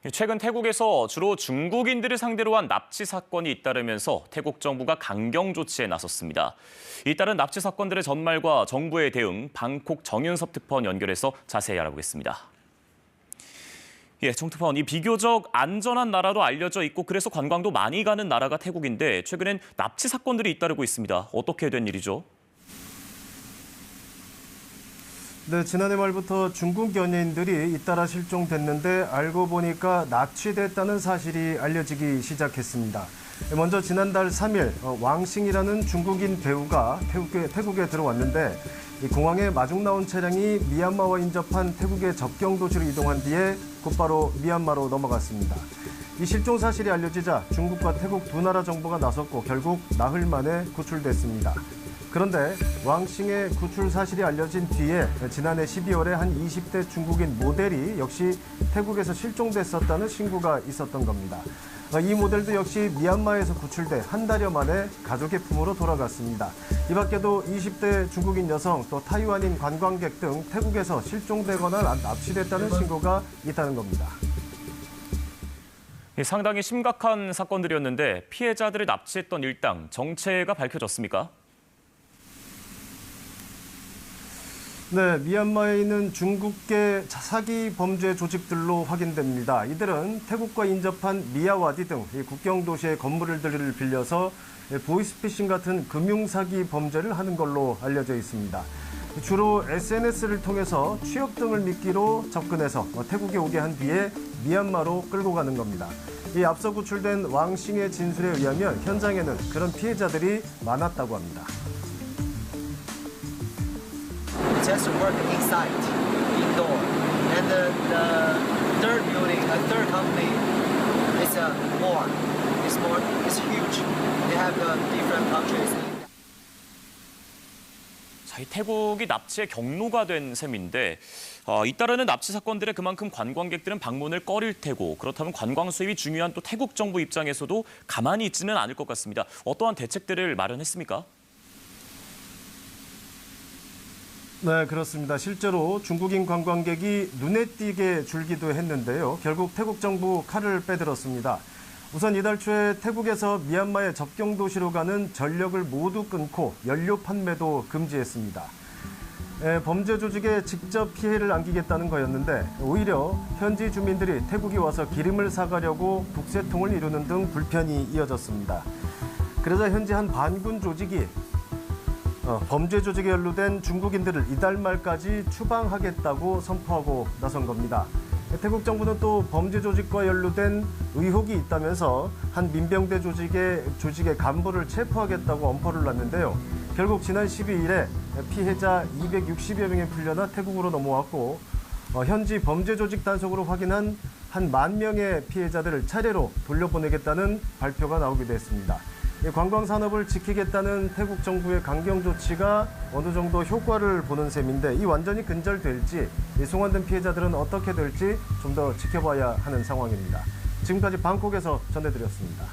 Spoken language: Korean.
최근 태국에서 주로 중국인들을 상대로 한 납치 사건이 잇따르면서 태국 정부가 강경 조치에 나섰습니다. 잇따른 납치 사건들의 전말과 정부의 대응, 방콕 정윤섭 특파원 연결해서 자세히 알아보겠습니다. 정 특파원, 이 비교적 안전한 나라로 알려져 있고 그래서 관광도 많이 가는 나라가 태국인데 최근엔 납치 사건들이 잇따르고 있습니다. 어떻게 된 일이죠? 네, 지난해 말부터 중국 연예인들이 잇따라 실종됐는데 알고 보니까 납치됐다는 사실이 알려지기 시작했습니다. 먼저 지난달 3일 왕싱이라는 중국인 배우가 태국에 들어왔는데 이 공항에 마중 나온 차량이 미얀마와 인접한 태국의 접경 도시로 이동한 뒤에 곧바로 미얀마로 넘어갔습니다. 이 실종 사실이 알려지자 중국과 태국 두 나라 정부가 나섰고 결국 나흘 만에 구출됐습니다. 그런데 왕싱의 구출 사실이 알려진 뒤에 지난해 12월에 한 20대 중국인 모델이 역시 태국에서 실종됐었다는 신고가 있었던 겁니다. 이 모델도 역시 미얀마에서 구출돼 한 달여 만에 가족의 품으로 돌아갔습니다. 이 밖에도 20대 중국인 여성 또 타이완인 관광객 등 태국에서 실종되거나 납치됐다는 신고가 있다는 겁니다. 상당히 심각한 사건들이었는데 피해자들을 납치했던 일당, 정체가 밝혀졌습니까? 네, 미얀마에 있는 중국계 사기 범죄 조직들로 확인됩니다. 이들은 태국과 인접한 미야와디 등 국경 도시의 건물을 빌려서 보이스피싱 같은 금융사기 범죄를 하는 걸로 알려져 있습니다. 주로 SNS를 통해서 취업 등을 미끼로 접근해서 태국에 오게 한 뒤에 미얀마로 끌고 가는 겁니다. 이 앞서 구출된 왕싱의 진술에 의하면 현장에는 그런 피해자들이 많았다고 합니다. Just work inside, indoor. And the third building, the third company, is more. It's huge. They have different countries. 이 태국이 납치의 경로가 된 셈인데 잇따르는 납치 사건들에 그만큼 관광객들은 방문을 꺼릴 테고 그렇다면 관광 수입이 중요한 또 태국 정부 입장에서도 가만히 있지는 않을 것 같습니다. 어떠한 대책들을 마련했습니까? 네, 그렇습니다. 실제로 중국인 관광객이 눈에 띄게 줄기도 했는데요. 결국 태국 정부 칼을 빼들었습니다. 우선 이달 초에 태국에서 미얀마의 접경 도시로 가는 전력을 모두 끊고 연료 판매도 금지했습니다. 범죄 조직에 직접 피해를 안기겠다는 거였는데 오히려 현지 주민들이 태국에 와서 기름을 사가려고 북새통을 이루는 등 불편이 이어졌습니다. 그러자 현지 한 반군 조직이 범죄 조직에 연루된 중국인들을 이달 말까지 추방하겠다고 선포하고 나선 겁니다. 태국 정부는 또 범죄 조직과 연루된 의혹이 있다면서 한 민병대 조직의 간부를 체포하겠다고 엄포를 놨는데요. 결국 지난 12일에 피해자 260여 명이 풀려나 태국으로 넘어왔고 현지 범죄 조직 단속으로 확인한 한 10,000명의 피해자들을 차례로 돌려보내겠다는 발표가 나오기도 했습니다. 관광 산업을 지키겠다는 태국 정부의 강경 조치가 어느 정도 효과를 보는 셈인데 이 완전히 근절될지 송환된 피해자들은 어떻게 될지 좀 더 지켜봐야 하는 상황입니다. 지금까지 방콕에서 전해드렸습니다.